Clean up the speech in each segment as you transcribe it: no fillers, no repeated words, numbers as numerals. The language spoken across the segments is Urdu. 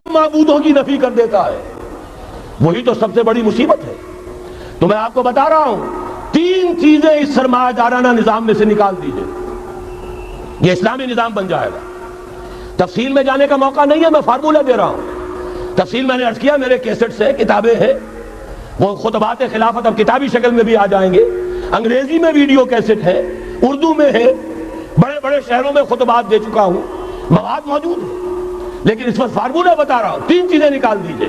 معبودوں کی نفی کر دیتا ہے، وہی تو سب سے بڑی مصیبت ہے۔ تو میں آپ کو بتا رہا ہوں، تین چیزیں اس سرمایہ دارانہ نظام میں سے نکال دیجئے، یہ اسلامی نظام بن جائے گا۔ تفصیل میں جانے کا موقع نہیں ہے، میں فارمولہ دے رہا ہوں۔ تفصیل میں نے عرض کیا، میرے کیسٹ سے کتابیں ہیں، وہ خطبات خلافت اب کتابی شکل میں بھی آ جائیں گے، انگریزی میں ویڈیو کیسٹ ہے، اردو میں ہے، بڑے بڑے شہروں میں خطبات دے چکا ہوں، مواد موجود ہے۔ لیکن اس وقت فارمولہ بتا رہا ہوں، تین چیزیں نکال دیجئے۔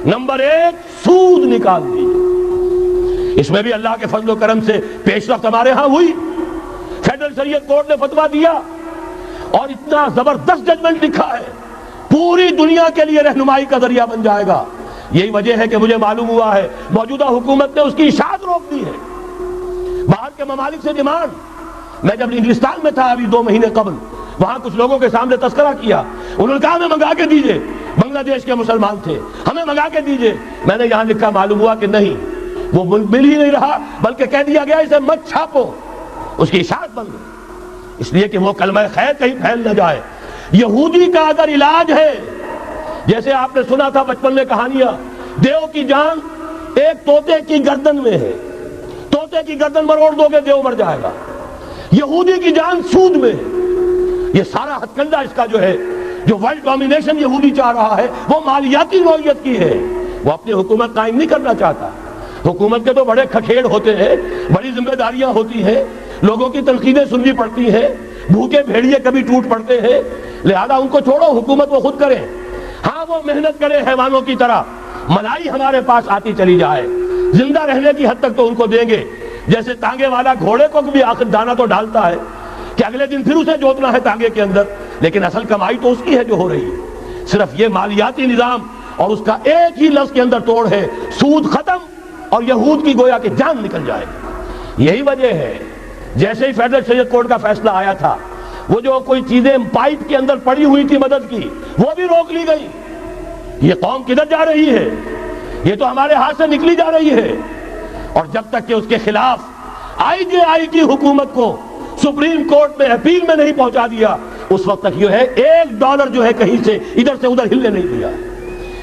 نمبر ایک، سود نکال دیجئے۔ اس میں بھی اللہ کے فضل و کرم سے پیش رفت ہمارے ہاں ہوئی، فیڈرل شریعت کورٹ نے فتویٰ دیا اور اتنا زبردست ججمنٹ لکھا ہے، پوری دنیا کے لیے رہنمائی کا ذریعہ بن جائے گا۔ یہی وجہ ہے کہ مجھے معلوم ہوا ہے موجودہ حکومت نے اس کی اشاعت روک دی ہے۔ باہر کے ممالک سے ڈیمانڈ، میں جب انگلستان میں تھا ابھی 2 مہینے قبل، وہاں کچھ لوگوں کے سامنے تذکرہ کیا، انہوں نے کہا ہمیں منگا کے دیجئے، بنگلہ دیش کے مسلمان تھے، ہمیں منگا کے دیجئے۔ میں نے یہاں لکھا، معلوم ہوا کہ نہیں، وہ مل ہی نہیں رہا، بلکہ کہہ دیا گیا اسے مت چھاپو، اس کی اشاعت بند، اس لیے کہ وہ کلمہ خیر کہیں پھیل نہ جائے۔ یہودی کا اگر علاج ہے، جیسے آپ نے سنا تھا بچپن میں کہانیاں، دیو کی جان ایک طوطے کی گردن میں ہے، طوطے کی گردن مروڑ دو گے دیو مر جائے گا۔ یہودی کی جان سود میں ہے۔ یہ سارا ہتھ کنڈا اس کا جو ہے، جو ورلڈ ڈومینیشن یہودی چاہ رہا ہے، وہ مالیاتی نوعیت کی ہے، وہ اپنی حکومت قائم نہیں کرنا چاہتا۔ حکومت کے تو بڑے کھکھیڑ ہوتے ہیں، بڑی ذمہ داریاں ہوتی ہیں، لوگوں کی تنقیدیں سننی پڑتی ہیں، بھوکے بھیڑیے کبھی ٹوٹ پڑتے ہیں، لہذا ان کو چھوڑو، حکومت وہ خود کرے۔ ہاں وہ محنت کرے حیوانوں کی طرح، ملائی ہمارے پاس آتی چلی جائے، زندہ رہنے کی حد تک تو ان کو دیں گے، جیسے تانگے والا گھوڑے کو بھی آخر دانہ تو ڈالتا ہے کہ اگلے دن پھر اسے جوتنا ہے تانگے کے اندر، لیکن اصل کمائی تو اس کی ہے جو ہو رہی ہے۔ صرف یہ مالیاتی نظام اور اس کا ایک ہی لفظ کے اندر توڑ ہے، سود ختم اور یہود کی گویا کہ جان نکل جائے گی۔ یہی وجہ ہے جیسے ہی فیڈرل شریعت کورٹ کا فیصلہ آیا تھا، وہ جو کوئی چیزیں پائپ کے اندر پڑی ہوئی تھی مدد کی، وہ بھی روک لی گئی۔ یہ قوم کدھر جا رہی ہے؟ یہ تو ہمارے ہاتھ سے نکلی جا رہی ہے، اور جب تک کہ اس کے خلاف IJI کی حکومت کو سپریم کورٹ میں اپیل میں نہیں پہنچا دیا، اس وقت تک یہ ہے $1 جو ہے کہیں سے ادھر سے ادھر ہلنے نہیں دیا۔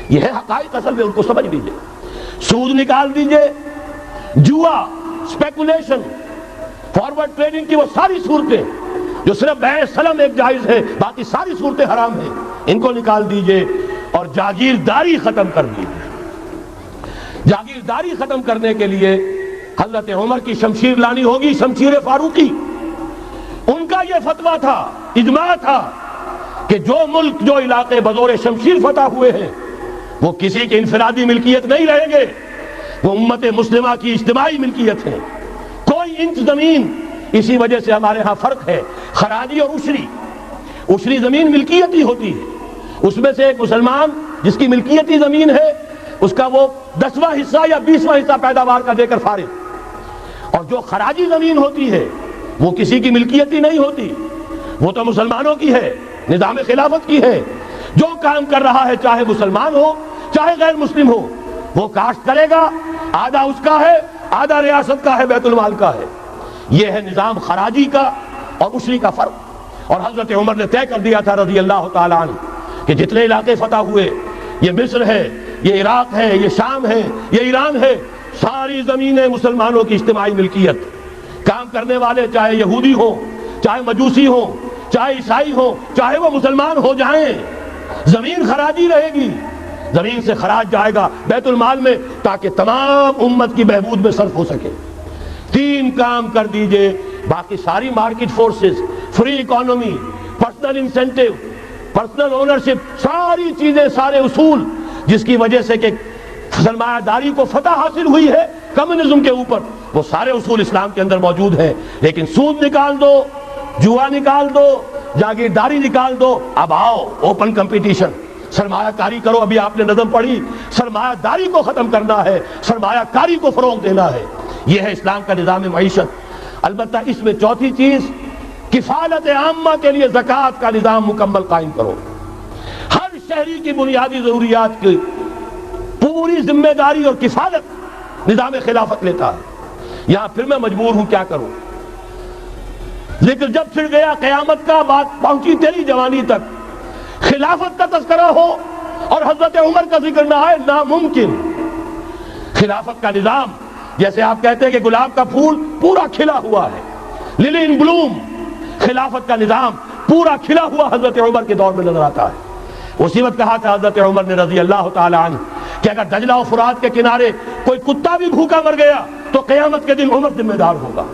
یہ ہے حقائق، اصل میں ان کو سمجھ لیجئے۔ سود نکال دیجئے، جوا، اسپیکولیشن، فارورڈ ٹریڈنگ کی وہ ساری صورتیں جو صرف بیع سلم ایک جائز ہے، باقی ساری صورتیں حرام ہیں، ان کو نکال دیجئے اور جاگیرداری ختم کر دیجئے۔ جاگیرداری ختم کرنے کے لیے حضرت عمر کی شمشیر لانی ہوگی، شمشیر فاروقی۔ ان کا یہ فتویٰ تھا، اجماع تھا کہ جو ملک، جو علاقے بزور شمشیر فتح ہوئے ہیں، وہ کسی کی انفرادی ملکیت نہیں رہیں گے، وہ امت مسلمہ کی اجتماعی ملکیت ہے۔ کوئی انچ زمین، اسی وجہ سے ہمارے ہاں فرق ہے، خراجی اور عشری۔ عشری زمین ملکیتی ہوتی ہے، اس میں سے ایک مسلمان جس کی ملکیتی زمین ہے، اس کا وہ 10واں حصہ یا 20واں حصہ پیداوار کا دے کر فارغ، اور جو خراجی زمین ہوتی ہے وہ کسی کی ملکیتی نہیں ہوتی، وہ تو مسلمانوں کی ہے، نظام خلافت کی ہے۔ جو کام کر رہا ہے، چاہے مسلمان ہو چاہے غیر مسلم ہو، وہ کاشت کرے گا، آدھا اس کا ہے، آدھا ریاست کا ہے، بیت المال کا ہے۔ یہ ہے نظام خراجی کا اور عشری کا فرق۔ اور حضرت عمر نے طے کر دیا تھا رضی اللہ تعالیٰ عنہ کہ جتنے علاقے فتح ہوئے، یہ مصر ہے، یہ عراق ہے، یہ شام ہے، یہ ایران ہے، ساری زمینیں مسلمانوں کی اجتماعی ملکیت۔ کام کرنے والے چاہے یہودی ہوں، چاہے مجوسی ہوں، چاہے عیسائی ہوں، چاہے وہ مسلمان ہو جائیں، زمین خراجی رہے گی، زمین سے خراج جائے گا بیت المال میں، تاکہ تمام امت کی بہبود میں صرف ہو سکے۔ تین کام کر دیجئے، باقی ساری market forces, free economy, personal incentive, personal ownership, ساری چیزیں، سارے اصول جس کی وجہ سے کہ سرمایہ داری کو فتح حاصل ہوئی ہے کمیونزم کے اوپر، وہ سارے اصول اسلام کے اندر موجود ہیں۔ لیکن سود نکال دو، جوا نکال دو، جاگیرداری نکال دو، اب آؤ اوپن کمپٹیشن، سرمایہ کاری کرو۔ ابھی آپ نے نظم پڑھی، سرمایہ داری کو ختم کرنا ہے، سرمایہ کاری کو فروغ دینا ہے، یہ ہے اسلام کا نظام معیشت۔ البتہ اس میں چوتھی چیز، کفالت عامہ کے لیے زکوٰۃ کا نظام مکمل قائم کرو۔ ہر شہری کی بنیادی ضروریات کی پوری ذمہ داری اور کفالت نظام خلافت لیتا ہے۔ یہاں پھر میں مجبور ہوں، کیا کروں، ذکر جب پھر گیا قیامت کا، بات پہنچی تیری جوانی تک، خلافت کا تذکرہ ہو اور حضرت عمر کا ذکر نہ آئے، ناممکن۔ خلافت کا نظام، جیسے آپ کہتے ہیں کہ گلاب کا پھول پورا کھلا ہوا ہے، للی ان بلوم، خلافت کا نظام پورا کھلا ہوا حضرت عمر کے دور میں نظر آتا ہے۔ اسی وقت کہا تھا حضرت عمر نے رضی اللہ تعالی عنہ کہ اگر دجلہ و فرات کے کنارے کوئی کتا بھی بھوکا مر گیا تو قیامت کے دن عمر ذمہ دار ہوگا۔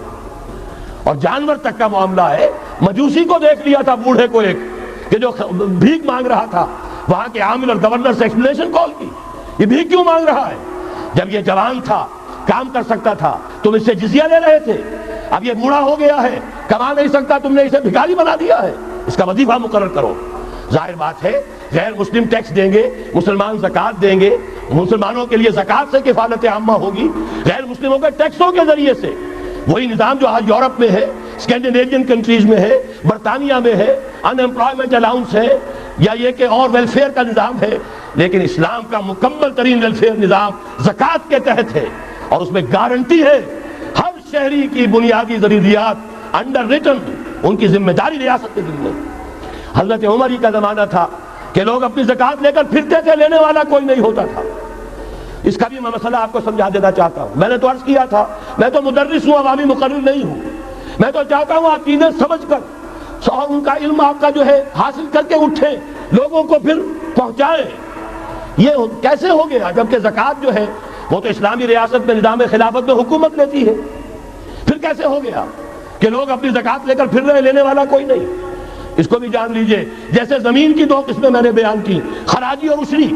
اور جانور تک کا معاملہ ہے۔ مجوسی کو دیکھ لیا تھا، بوڑھے کو، ایک کہ جو بھیک مانگ رہا تھا، وہاں کے عامل اور گورنر سے ایکسپلینیشن کال کی، یہ بھیک کیوں مانگ رہا ہے؟ جب یہ جوان تھا، کام کر سکتا تھا، تم اس سے جزیہ لے رہے تھے، اب یہ بوڑھا ہو گیا ہے، کما نہیں سکتا، تم نے اسے بھکاری بنا دیا ہے، اس کا وظیفہ مقرر کرو۔ ظاہر بات ہے غیر مسلم ٹیکس دیں گے، مسلمان زکوٰۃ دیں گے، مسلمانوں کے لیے زکوٰۃ سے کفالت عامہ ہوگی، غیر مسلموں کے ٹیکسوں کے ذریعے سے۔ وہی نظام جو آج یورپ میں ہے، اسکینڈینیوین کنٹریز میں ہے، برطانیہ میں ہے، ان امپلائمنٹ الاؤنس ہے، یا یہ کہ اور ویلفیئر کا نظام ہے، لیکن اسلام کا مکمل ترین ویلفیئر نظام زکوٰۃ کے تحت ہے، اور اس میں گارنٹی ہے ہر شہری کی بنیادی ضروریات انڈر ریٹن، ان کی ذمہ داری ریاست کے ذمہ۔ حضرت عمر ہی کا زمانہ تھا کہ لوگ اپنی زکوٰۃ لے کر پھرتے تھے، لینے والا کوئی نہیں ہوتا تھا۔ اس کا بھی میں مسئلہ آپ کو سمجھا دینا چاہتا ہوں۔ میں نے تو عرض کیا تھا، میں تو مدرس ہوں، عوامی مقرر نہیں ہوں، میں تو چاہتا ہوں آپ چیزیں سمجھ کر اور ان کا علم آپ کا جو ہے حاصل کر کے اٹھیں، لوگوں کو پھر پہنچائیں۔ یہ کیسے ہو گیا جبکہ زکوٰۃ جو ہے وہ تو اسلامی ریاست میں نظام خلافت میں حکومت لیتی ہے؟ پھر کیسے ہو گیا کہ لوگ اپنی زکوٰۃ لے کر پھر رہے، لینے والا کوئی نہیں؟ اس کو بھی جان لیجئے، جیسے زمین کی دو قسمیں میں نے بیان کی، خراجی اور عشری،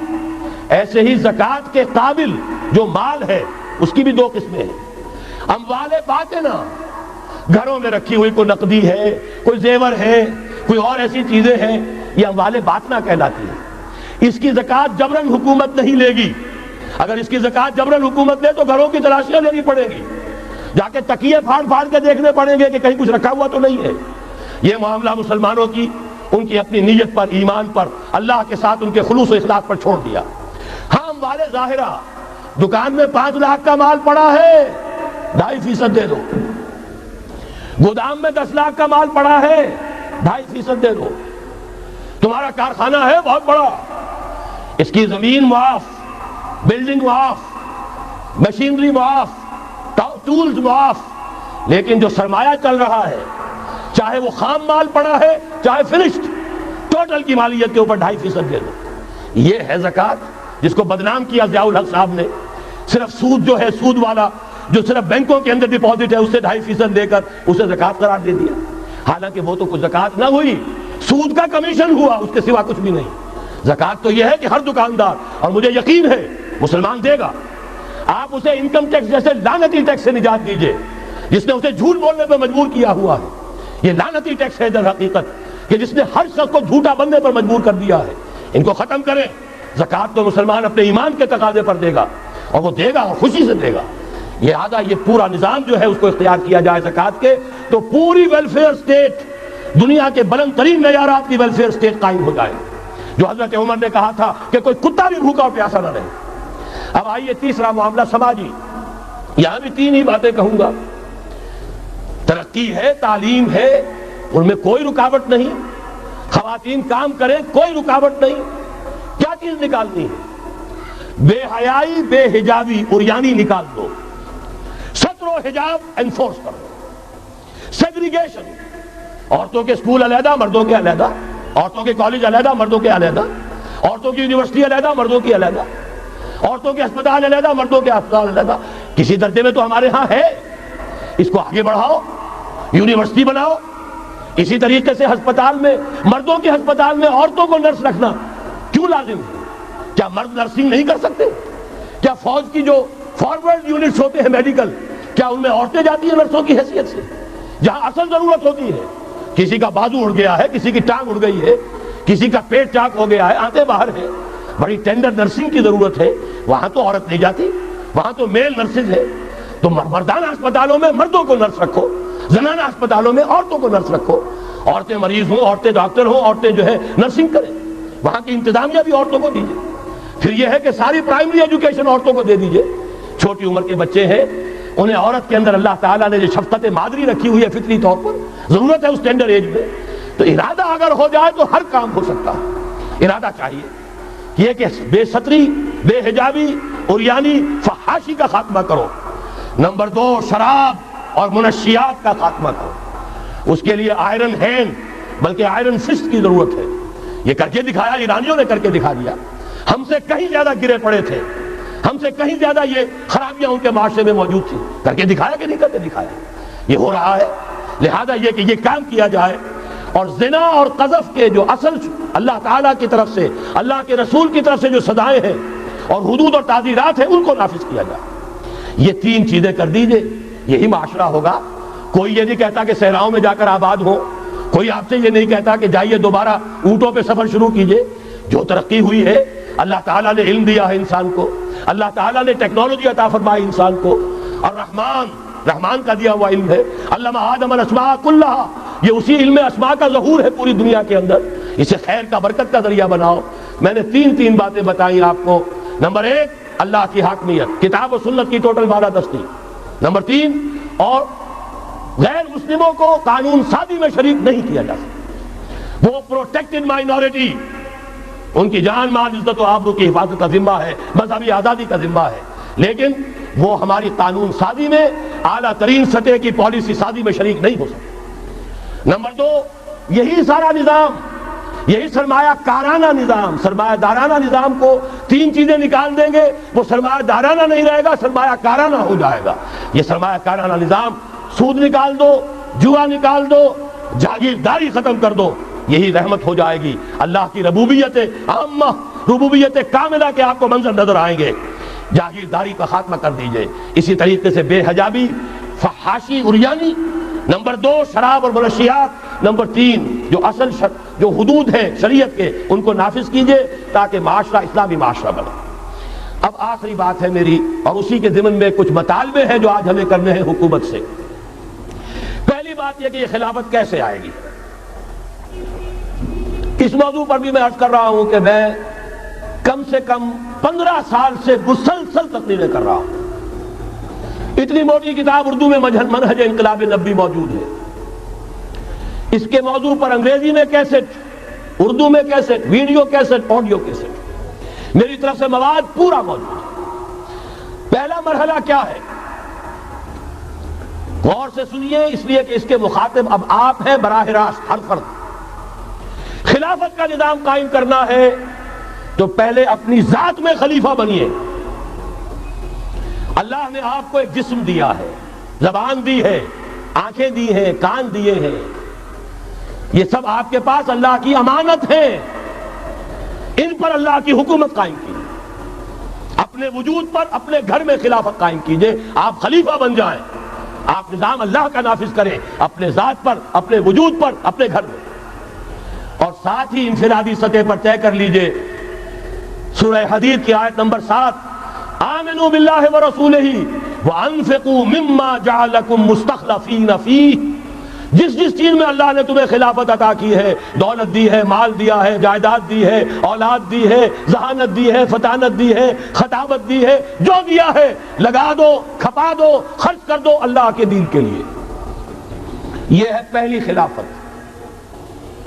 ایسے ہی زکوٰۃ کے قابل جو مال ہے اس کی بھی دو قسمیں ہیں۔ اموال باطنہ، گھروں میں رکھی ہوئی کوئی نقدی ہے، کوئی زیور ہے، کوئی اور ایسی چیزیں ہیں، یہ اموال باطنہ کہلاتی ہے۔ اس کی زکوٰۃ جبراً حکومت نہیں لے گی۔ اگر اس کی زکوٰۃ جبراً حکومت لے تو گھروں کی تلاشیاں لینی پڑے گی، جا کے تکیے پھاڑ پھاڑ کے دیکھنے پڑیں گے کہ کہیں کچھ رکھا ہوا تو نہیں ہے۔ یہ معاملہ مسلمانوں کی ان کی اپنی نیت پر، ایمان پر، اللہ کے ساتھ ان کے خلوص و اخلاص پر چھوڑ دیا۔ ہاں اموال ظاہرہ، دکان میں 5 لاکھ کا مال پڑا ہے، 2.5% دے دو۔ گودام میں 10 لاکھ کا مال پڑا ہے، 2.5% دے دو۔ تمہارا کارخانہ ہے بہت بڑا، اس کی زمین معاف، بلڈنگ معاف، مشینری معاف، ٹولز معاف، لیکن جو سرمایہ چل رہا ہے، چاہے وہ خام مال پڑا ہے چاہے فنشڈ، ٹوٹل کی مالیت کے اوپر 2.5% دے دو۔ یہ ہے زکوٰۃ جس کو بدنام کیا ضیاء الحق صاحب نے۔ صرف سود جو ہے، سود والا جو صرف بینکوں کے اندر ڈپازٹ ہے، اس سے 2.5% دے کر اسے زکوٰۃ قرار دے دیا، حالانکہ وہ تو کچھ زکوٰۃ نہ ہوئی، سود کا کمیشن ہوا، اس کے سوا کچھ بھی نہیں۔ زکوٰۃ تو یہ ہے کہ ہر دکاندار، اور مجھے یقین ہے مسلمان دے گا، آپ اسے انکم ٹیکس جیسے لعنتی ٹیکس سے نجات دیجئے جس نے اسے جھوٹ بولنے پر مجبور کیا ہوا ہے۔ یہ لعنتی ٹیکس ہے در حقیقت کہ جس نے ہر شخص کو جھوٹا بننے پر مجبور کر دیا ہے۔ ان کو ختم کریں۔ زکوٰۃ تو مسلمان اپنے ایمان کے تقاضے پر دے گا، اور وہ دے گا اور خوشی سے دے گا۔ لہذا یہ پورا نظام جو ہے اس کو اختیار کیا جائے زکوٰۃ کے، تو پوری ویلفیئر سٹیٹ، دنیا کے بلند ترین معیارات کی ویلفیئر سٹیٹ قائم ہو جائے، جو حضرت عمر نے کہا تھا کہ کوئی کتا بھی بھوکا اور پیاسا نہ رہے۔ اب آئیے تیسرا معاملہ سماجی، یہاں بھی 3 ہی باتیں کہوں گا۔ ترقی ہے، تعلیم ہے، ان میں کوئی رکاوٹ نہیں، خواتین کام کریں، کوئی رکاوٹ نہیں۔ کیا چیز نکالنی ہے؟ بے حیائی، بے حجابی، عریانی نکال دو، ستر و حجاب انفورس کرو، سیگریگیشن، عورتوں کے اسکول علیحدہ، مردوں کے علیحدہ، عورتوں کے کالج علیحدہ، مردوں کے علیحدہ، عورتوں کی یونیورسٹی علیحدہ، مردوں کی علیحدہ، عورتوں کے ہسپتال علیحدہ، مردوں کے ہسپتال علیحدہ۔ کسی درجے میں تو ہمارے ہاں ہے، اس کو آگے بڑھاؤ، یونیورسٹی بناؤ۔ اسی طریقے سے ہسپتال میں، مردوں کے ہسپتال میں عورتوں کو نرس رکھنا کیوں لازم ہے؟ کیا مرد نرسنگ نہیں کر سکتے؟ کیا فوج کی جو فارورڈ یونٹس ہوتے ہیں میڈیکل، کیا ان میں عورتیں جاتی ہیں نرسوں کی حیثیت سے؟ جہاں اصل ضرورت ہوتی ہے، کسی کا بازو اڑ گیا ہے، کسی کی ٹانگ اڑ گئی ہے، کسی کا پیٹ چاک ہو گیا ہے، آنتیں باہر ہیں، بڑی ٹینڈر نرسنگ کی ضرورت ہے، وہاں تو عورت نہیں جاتی، وہاں تو میل نرسز ہے۔ تو مردانہ اسپتالوں میں مردوں کو نرس رکھو، زنانہ اسپتالوں میں عورتوں کو نرس رکھو، عورتیں مریض ہوں، عورتیں ڈاکٹر ہوں، عورتیں جو ہے نرسنگ کریں، وہاں کی انتظامیہ بھی عورتوں کو دیجیے۔ پھر یہ ہے کہ ساری پرائمری ایجوکیشن عورتوں کو دے دیجیے۔ چھوٹی عمر کے بچے ہیں، انہیں عورت کے اندر اللہ تعالیٰ نے جو شفقت مادری رکھی ہوئی ہے فطری طور پر، ضرورت ہے اس ٹینڈر ایج میں. تو ارادہ اگر ہو جائے تو ہر کام ہو سکتا ہے. ارادہ چاہیے یہ کہ بے ستری، بے حجابی، عریانی، فحاشی کا خاتمہ کرو. نمبر 2 شراب اور منشیات کا خاتمہ کرو. اس کے لیے آئرن ہینڈ بلکہ آئرن فسٹ کی ضرورت ہے. یہ کر کے دکھایا، ایرانیوں نے کر کے دکھا دیا. ہم سے کہیں زیادہ گرے پڑے تھے، ہم سے کہیں زیادہ یہ خرابیاں ان کے معاشرے میں موجود تھی. کر کے دکھایا کہ نہیں کر کے دکھایا؟ یہ ہو رہا ہے. لہذا یہ کہ یہ کام کیا جائے اور زنا اور قذف کے جو اصل اللہ تعالیٰ کی طرف سے، اللہ کے رسول کی طرف سے جو سزائیں ہیں اور حدود اور تعزیرات ہیں ان کو نافذ کیا جائے. یہ 3 چیزیں کر دیجئے، یہی معاشرہ ہوگا. کوئی یہ نہیں کہتا کہ صحراؤں میں جا کر آباد ہو، کوئی آپ سے یہ نہیں کہتا کہ جائیے دوبارہ اونٹوں پہ سفر شروع کیجئے. جو ترقی ہوئی ہے، اللہ تعالیٰ نے علم دیا ہے انسان کو، اللہ تعالیٰ نے ٹیکنالوجی عطا فرمائی انسان کو، اور رحمان کا دیا ہوا علم ہے. علم آدم الاسماء کلھا، یہ اسی علم اسماء کا ظہور ہے پوری دنیا کے اندر. اسے خیر کا، برکت کا ذریعہ بناؤ. میں نے 3 باتیں بتائیں آپ کو. نمبر 1 اللہ کی حاکمیت، کتاب و سنت کی ٹوٹل بالادستی. نمبر 3 اور غیر مسلموں کو قانون سازی میں شریک نہیں کیا جا سکتا. وہ پروٹیکٹڈ مائنورٹی، ان کی جان مال عزت و آبرو کی حفاظت کا ذمہ ہے، مذہبی آزادی کا ذمہ ہے، لیکن وہ ہماری قانون سازی میں، اعلیٰ ترین سطح کی پالیسی سازی میں شریک نہیں ہو سکتے. نمبر 2 یہی سارا نظام، یہی سرمایہ کارانہ نظام، سرمایہ دارانہ نظام کو 3 چیزیں نکال دیں گے، وہ سرمایہ دارانہ نہیں رہے گا، سرمایہ کارانہ ہو جائے گا. یہ سرمایہ کارانہ نظام، سود نکال دو، جوا نکال دو، جاگیرداری ختم کر دو، یہی رحمت ہو جائے گی. اللہ کی ربوبیت عامہ، ربوبیت کاملہ کے آپ کو منظر نظر آئیں گے. جاگیرداری کا خاتمہ کر دیجئے. اسی طریقے سے بے حجابی، فحاشی، عریانی. نمبر 2 شراب اور منشیات. نمبر 3 جو اصل جو حدود ہیں شریعت کے، ان کو نافذ کیجئے تاکہ معاشرہ اسلامی معاشرہ بنے. اب آخری بات ہے میری، اور اسی کے ضمن میں کچھ مطالبے ہیں جو آج ہمیں کرنے ہیں حکومت سے. پہلی بات یہ کہ یہ خلافت کیسے آئے گی. اس موضوع پر بھی میں عرض کر رہا ہوں کہ میں کم سے کم 15 سال سے مسلسل تقریریں کر رہا ہوں. اتنی موٹی کتاب اردو میں منہج انقلاب نبوی موجود ہے. اس کے موضوع پر انگریزی میں کیسٹ، اردو میں cassette, video cassette, audio cassette, میری طرف سے مواد پورا موجود ہے. پہلا مرحلہ کیا ہے؟ غور سے سنیے، اس لیے کہ اس کے مخاطب اب آپ ہیں براہ راست، ہر فرد. خلافت کا نظام قائم کرنا ہے تو پہلے اپنی ذات میں خلیفہ بنیے. اللہ نے آپ کو ایک جسم دیا ہے، زبان دی ہے، آنکھیں دی ہیں، کان دیے ہیں. یہ سب آپ کے پاس اللہ کی امانت ہے. ان پر اللہ کی حکومت قائم کی. اپنے وجود پر، اپنے گھر میں خلافت قائم کیجئے. آپ خلیفہ بن جائیں، آپ نظام اللہ کا نافذ کریں اپنے ذات پر، اپنے وجود پر، اپنے گھر میں. اور ساتھ ہی انفرادی سطح پر طے کر لیجئے. سورہ حدید کی آیت نمبر 7، آمنوا باللہ ورسولہ وانفقوا مما جعلکم مستخلفین فیہ. جس چیز میں اللہ نے تمہیں خلافت عطا کی ہے، دولت دی ہے، مال دیا ہے، جائیداد دی ہے، اولاد دی ہے، ذہانت دی ہے، فطانت دی ہے، خطابت دی ہے، جو دیا ہے لگا دو، کھپا دو، خرچ کر دو اللہ کے دین کے لیے. یہ ہے پہلی خلافت.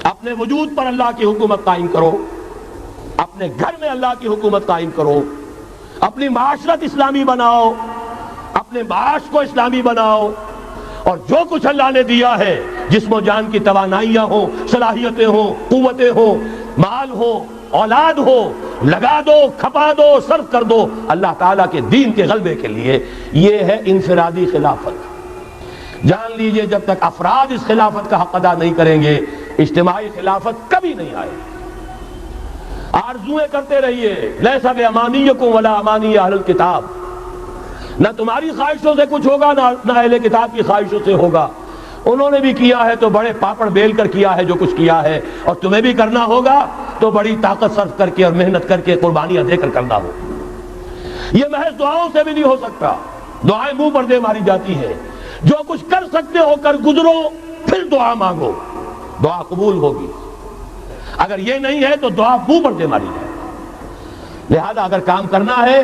اپنے وجود پر اللہ کی حکومت قائم کرو، اپنے گھر میں اللہ کی حکومت قائم کرو، اپنی معاشرت اسلامی بناؤ، اپنے معاش کو اسلامی بناؤ، اور جو کچھ اللہ نے دیا ہے، جسم و جان کی توانائیاں ہوں، صلاحیتیں ہوں، قوتیں ہوں، مال ہو، اولاد ہو، لگا دو، کھپا دو، صرف کر دو اللہ تعالیٰ کے دین کے غلبے کے لیے. یہ ہے انفرادی خلافت. جان لیجئے جب تک افراد اس خلافت کا حق ادا نہیں کریں گے، اجتماعی خلافت کبھی نہیں آئے. آرزویں کرتے رہیے، لیس بامانیکم ولا امانی اہل الکتاب. نہ تمہاری خواہشوں سے کچھ ہوگا، نہ اہل کتاب کی خواہشوں سے ہوگا. انہوں نے بھی کیا ہے تو بڑے پاپڑ بیل کر کیا ہے جو کچھ کیا ہے، اور تمہیں بھی کرنا ہوگا تو بڑی طاقت صرف کر کے اور محنت کر کے، قربانیاں دے کر کرنا ہوگا. یہ محض دعاؤں سے بھی نہیں ہو سکتا. دعائیں منہ پر دے ماری جاتی ہیں. جو کچھ کر سکتے ہو کر گزرو، پھر دعا مانگو، دعا قبول ہوگی. اگر یہ نہیں ہے تو دعا منہ پر دے ماری جائے. لہذا اگر کام کرنا ہے،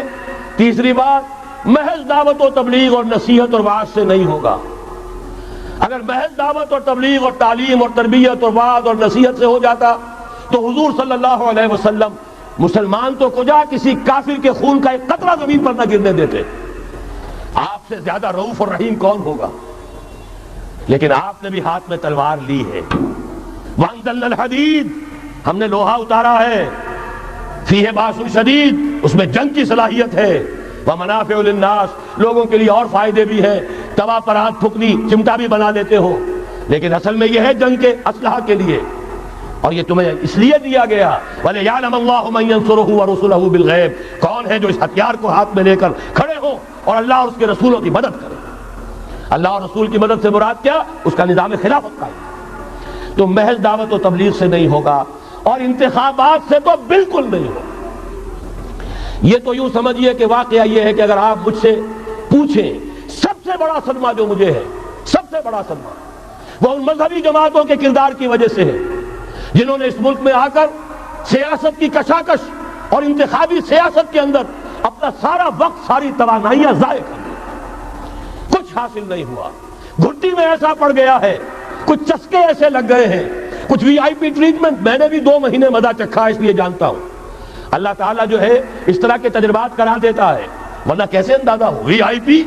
تیسری بات، محض دعوت و تبلیغ اور نصیحت اور وعظ سے نہیں ہوگا. اگر محض دعوت اور تبلیغ اور تعلیم اور تربیت اور وعظ اور نصیحت سے ہو جاتا تو حضور صلی اللہ علیہ وسلم مسلمان تو کجا کسی کافر کے خون کا ایک قطرہ زمین پر نہ گرنے دیتے. آپ سے زیادہ رؤوف اور رحیم کون ہوگا؟ لیکن آپ نے بھی ہاتھ میں تلوار لی ہے. وانزلنا الحدید، ہم نے لوہا اتارا ہے. فیہ باس شدید، اس میں جنگ کی صلاحیت ہے. ومنافع للناس، لوگوں کے لیے اور فائدے بھی ہیں. توا پر آنکھ پھکنی چمٹا بھی بنا لیتے ہو، لیکن اصل میں یہ ہے جنگ کے اسلحہ کے لیے. اور یہ تمہیں اس لیے دیا گیا وَلِيَعْلَمَ اللَّهُ مَن يَنصُرُهُ وَرُسُلَهُ بِالْغَيْبِ، کون ہے جو اس ہتھیار کو ہاتھ میں لے کر کھڑے ہو اور اللہ اور اس کے رسولوں کی مدد کرے. اللہ اور رسول کی مدد سے مراد کیا؟ اس کا نظام خلافت قائم. تو محض دعوت و تبلیغ سے نہیں ہوگا، اور انتخابات سے تو بالکل نہیں ہوگا. یہ تو یوں سمجھیے کہ واقعہ یہ ہے کہ اگر آپ مجھ سے پوچھیں سب سے بڑا صدمہ جو مجھے ہے، سب سے بڑا صدمہ وہ ان مذہبی جماعتوں کے کردار کی وجہ سے ہے جنہوں نے اس ملک میں آ کر سیاست کی کشاکش اور انتخابی سیاست کے اندر اپنا سارا وقت، ساری توانائیاں ضائع کر دی. کچھ حاصل نہیں ہوا. گھٹی میں ایسا پڑ گیا ہے، کچھ چسکے ایسے لگ گئے ہیں، کچھ وی آئی پی ٹریٹمنٹ. میں نے بھی 2 مہینے مزہ چکھا اس لیے جانتا ہوں. اللہ تعالیٰ جو ہے اس طرح کے تجربات کرا دیتا ہے، ورنہ کیسے اندازہ ہو. وی آئی پی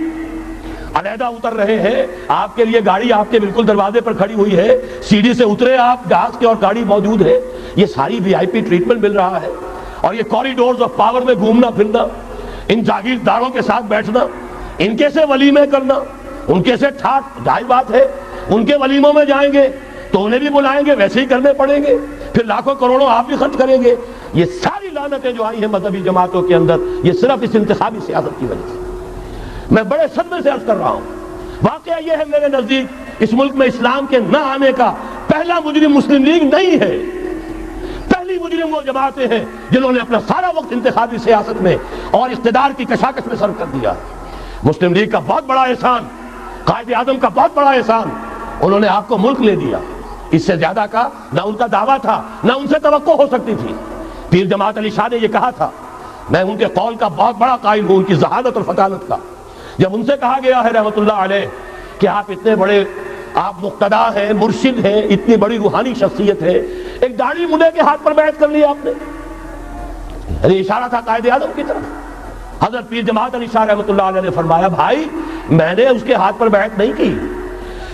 علیحدہ اتر رہے ہیں، آپ کے لیے گاڑی آپ کے بالکل دروازے پر کھڑی ہوئی ہے، سیڑھی سے اترے آپ، جہاز کے اور گاڑی موجود ہے. یہ ساری وی آئی پی ٹریٹمنٹ مل رہا ہے. اور یہ کوریڈورز آف پاور میں گھومنا پھرنا، ان جاگیرداروں کے ساتھ بیٹھنا، ان کے سے ولیمے کرنا، ان کے سے ٹھاٹ. ظاہر بات ہے ان کے ولیموں میں جائیں گے تو انہیں بھی بلائیں گے، ویسے ہی کرنے پڑیں گے، پھر لاکھوں کروڑوں آپ بھی خرچ کریں گے. یہ ساری لعنتیں جو آئی ہیں مذہبی جماعتوں کے اندر، یہ صرف اس انتخابی سیاست کی وجہ سے. میں بڑے صدمے سے عرض کر رہا ہوں. واقعہ یہ ہے میرے نزدیک اس ملک میں اسلام کے نہ آنے کا پہلا مجرم مسلم لیگ نہیں ہے. پہلی مجرم وہ جماعتیں ہیں جنہوں نے اپنا سارا وقت انتخابی سیاست میں اور اقتدار کی کشاکش میں صرف کر دیا. مسلم لیگ کا بہت بڑا احسان، قائد اعظم کا بہت بڑا احسان، انہوں نے آپ کو ملک لے دیا. اس سے زیادہ کا نہ ان کا دعویٰ تھا، نہ ان سے توقع ہو سکتی تھی. پیر جماعت علی شاہ نے یہ کہا تھا، میں ان کے قول کا بہت بڑا قائل ہوں، ان کی ذہانت اور فطانت کا. جب ان سے کہا گیا ہے رحمت اللہ علیہ کہ آپ اتنے بڑے، آپ مقتدا ہیں، مرشد ہیں، اتنی بڑی روحانی شخصیت ہے، ایک داڑھی مڈے کے ہاتھ پر بیعت کر لی آپ نے. یعنی اشارہ تھا قائد اعظم کی طرف. حضرت پیر جماعت علی شاہ رحمت اللہ علیہ نے فرمایا، بھائی میں نے اس کے ہاتھ پر بیعت نہیں کی،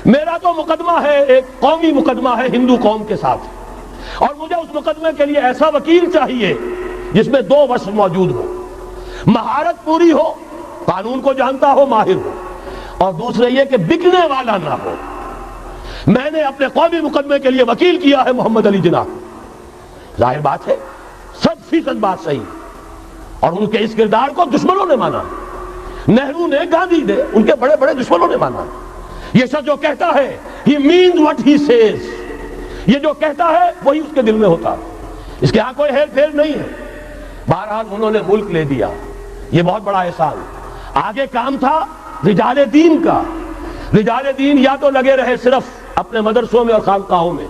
میرا تو مقدمہ ہے، ایک قومی مقدمہ ہے ہندو قوم کے ساتھ، اور مجھے اس مقدمے کے لیے ایسا وکیل چاہیے جس میں 2 وصف موجود ہو، مہارت پوری ہو، قانون کو جانتا ہو، ماہر ہو، اور دوسرے یہ کہ بکنے والا نہ ہو. میں نے اپنے قومی مقدمے کے لیے وکیل کیا ہے محمد علی جناح. ظاہر بات ہے 100% بات صحیح. اور ان کے اس کردار کو دشمنوں نے مانا، نہرو نے، گاندھی نے، ان کے بڑے بڑے دشمنوں نے مانا. یہ شخص جو کہتا ہے he means what he says، یہ جو کہتا ہے وہی اس کے دل میں ہوتا، اس کے ہاں کوئی ہیر پھیر نہیں ہے. بہرحال انہوں نے ملک لے دیا، یہ بہت بڑا احسان. آگے کام تھا رجال دین کا. رجال دین یا تو لگے رہے صرف اپنے مدرسوں میں اور خانقاہوں میں،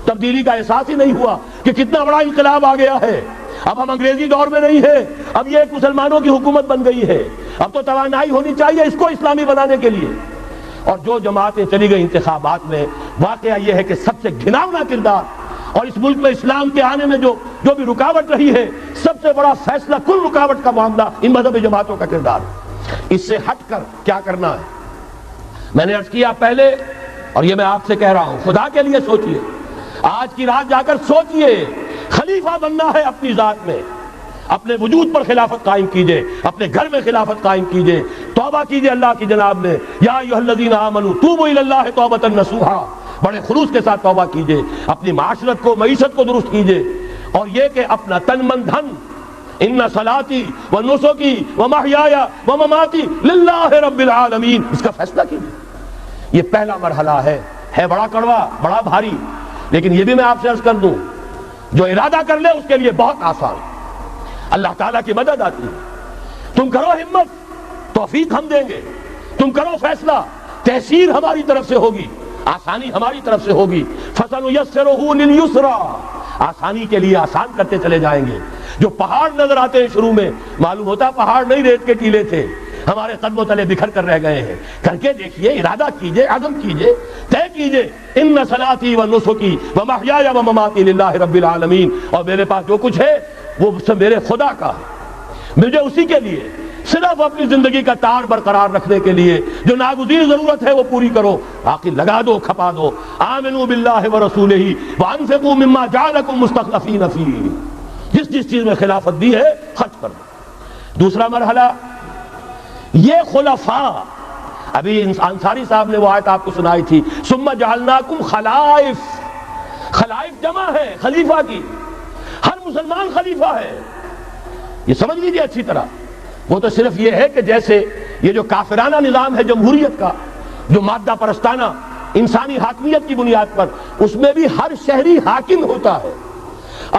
تبدیلی کا احساس ہی نہیں ہوا کہ کتنا بڑا انقلاب آ گیا ہے. اب ہم انگریزی دور میں نہیں ہے، اب یہ ایک مسلمانوں کی حکومت بن گئی ہے، اب تو توانائی ہونی چاہیے اس کو اسلامی بنانے کے لیے. اور جو جماعتیں چلی گئی انتخابات میں، واقعہ یہ ہے کہ سب سے گھناؤنا کردار، اور اس ملک میں اسلام کے آنے میں جو بھی رکاوٹ رہی ہے، سب سے بڑا فیصلہ کل رکاوٹ کا معاملہ ان مذہبی جماعتوں کا کردار. اس سے ہٹ کر کیا کرنا ہے میں نے عرض کیا پہلے، اور یہ میں آپ سے کہہ رہا ہوں، خدا کے لیے سوچئے، آج کی رات جا کر سوچئے. خلیفہ بننا ہے اپنی ذات میں، اپنے وجود پر خلافت قائم کیجئے، اپنے گھر میں خلافت قائم کیجئے، توبہ کیجئے اللہ کی جناب میں. یا ایھا الذین آمنوا توبوا الی اللہ توبۃ نصوحا، بڑے خلوص کے ساتھ توبہ کیجئے، اپنی معاشرت کو، معیشت کو درست کیجئے. اور یہ کہ اپنا تن من دھن، ان صلاتی و نسکی و محیای و مماتی للہ رب العالمین، اس کا فیصلہ کیجئے. یہ پہلا مرحلہ ہے بڑا کڑوا، بڑا بھاری، لیکن یہ بھی میں آپ سے عرض کر دوں، جو ارادہ کر لے اس کے لیے بہت آسان، اللہ تعالیٰ کی مدد آتی ہے. تم کرو ہمت، توفیق ہم دیں گے. تم کرو فیصلہ، تحصیل ہماری طرف سے ہوگی، آسانی ہماری طرف سے ہوگی. فَسَنُيَسِّرُهُ لِلْيُسْرَىٰ، آسانی کے لیے آسان کرتے چلے جائیں گے. جو پہاڑ نظر آتے ہیں شروع میں، معلوم ہوتا پہاڑ نہیں ریت کے ٹیلے تھے، ہمارے قدموں تلے بکھر کر رہ گئے ہیں. کر کے دیکھیے، ارادہ کیجئے، عزم کیجئے، طے کیجئے، ان صلاتی و نسکی و محیای و مماتی للہ رب العالمین، اور میرے پاس جو کچھ ہے وہ سب میرے خدا کا ہے، مجھے اسی کے لیے صرف اپنی زندگی کا تار برقرار رکھنے کے لیے جو ناگزیر ضرورت ہے وہ پوری کرو، باقی لگا دو، کھپا دو. آمنوا باللہ ورسولہ وانفقوا مما جعلکم مستخلفین فیہ، جس جس چیز میں خلافت دی ہے خرچ کر دو. دوسرا مرحلہ یہ خلفاء، ابھی انصاری صاحب نے وہ آیت آپ کو سنائی تھی، ثم جعلناکم خلائف. خلائف جمع ہے خلیفہ کی، ہر مسلمان خلیفہ ہے، یہ سمجھ لیجیے اچھی طرح. وہ تو صرف یہ ہے کہ جیسے یہ جو کافرانہ نظام ہے جمہوریت کا، جو مادہ پرستانہ انسانی حاکمیت کی بنیاد پر، اس میں بھی ہر شہری حاکم ہوتا ہے،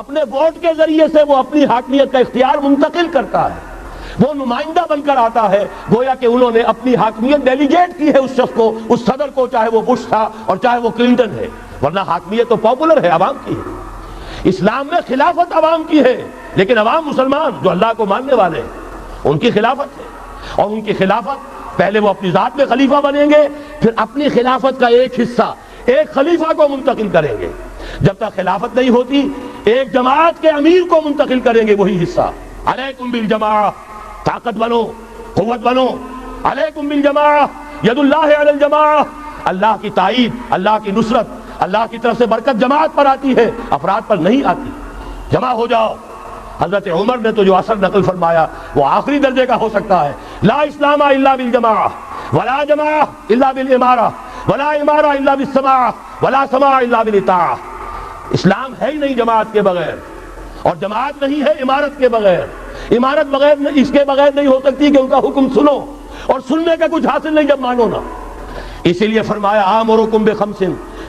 اپنے ووٹ کے ذریعے سے وہ اپنی حاکمیت کا اختیار منتقل کرتا ہے، وہ نمائندہ بن کر آتا ہے، گویا کہ انہوں نے اپنی حاکمیت ڈیلیگیٹ کی ہے اس شخص کو، اس صدر کو، چاہے وہ بش تھا اور چاہے وہ کلنٹن ہے، ورنہ حاکمیت تو پاپولر ہے، عوام کی ہے. اسلام میں خلافت عوام کی ہے، لیکن عوام مسلمان جو اللہ کو ماننے والے ہیں ان کی خلافت ہے، اور ان کی خلافت پہلے وہ اپنی ذات میں خلیفہ بنیں گے، پھر اپنی خلافت کا ایک حصہ ایک خلیفہ کو منتقل کریں گے. جب تک خلافت نہیں ہوتی ایک جماعت کے امیر کو منتقل کریں گے وہی حصہ. علیکم بالجماعہ، طاقت بنو، قوت بنو. علیکم بالجماعہ، ید اللہ علی الجماعہ. اللہ کی تائید، اللہ کی نصرت، اللہ کی طرف سے برکت جماعت پر آتی ہے، افراد پر نہیں آتی. جمع ہو جاؤ. حضرت عمر نے تو جو اثر نقل فرمایا وہ آخری درجے کا ہو سکتا ہے. لا اسلام الا بالجماعہ، ولا جماعہ الا بالامارہ، ولا امارہ الا بالسماع، ولا سماع الا بالاطاعہ. اسلام ہے ہی نہیں جماعت کے بغیر، اور جماعت نہیں ہے عمارت کے بغیر. عمارت بغیر اس کے بغیر نہیں ہو سکتی کہ ان کا حکم سنو، اور سننے کا کچھ حاصل نہیں جب مانو نا. اسی لیے فرمایا آمرکم بخمس،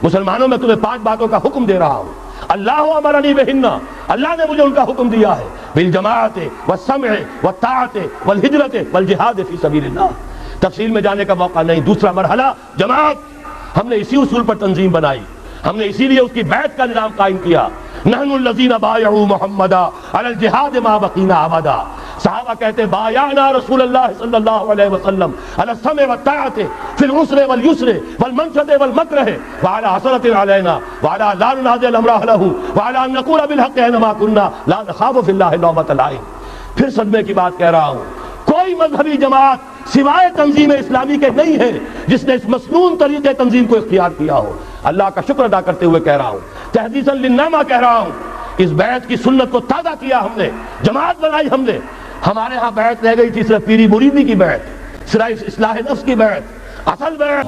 مسلمانوں میں تمہیں 5 باتوں کا حکم دے رہا ہوں. اللہ امرنی بہن، اللہ نے مجھے ان کا حکم دیا ہے. بالجماعت والسمع والطاعت والہجرت والجہاد فی سبیل اللہ. تفصیل میں جانے کا موقع نہیں. دوسرا مرحلہ جماعت، ہم نے اسی اصول پر تنظیم بنائی، ہم نے اسی لیے اس کی بیعت کا نظام قائم کیا. نحن الذین بایعوا محمدا علی الجہاد ما بقینا ابدا. صحابہ کہتے بایعنا رسول اللہ صلی اللہ علیہ وسلم علی السمع والطاعت فی العسر والیسر والمنشط والمکرہ وعلی حسرۃ علینا وعلی لا ننازع الامر له وعلی ان نقول بالحق اینما کنا لا نخاف فی اللہ لومۃ لائم. پھر صدمے کی بات کہہ رہا ہوں، کوئی مذہبی جماعت سوائے تنظیم اسلامی کے نہیں ہے جس نے اس مسنون طریقے تنظیم کو اختیار کیا ہو. اللہ کا شکر ادا کرتے ہوئے کہہ رہا ہوں، تحدیثا للنعمہ کہہ رہا ہوں، اس بیعت کی سنت کو تازہ کیا ہم نے، جماعت بنائی ہم نے. ہمارے ہاں بیعت رہ گئی تھی صرف پیری مریدی کی بیعت، صرف اصلاح نفس کی بیعت. اصل بیعت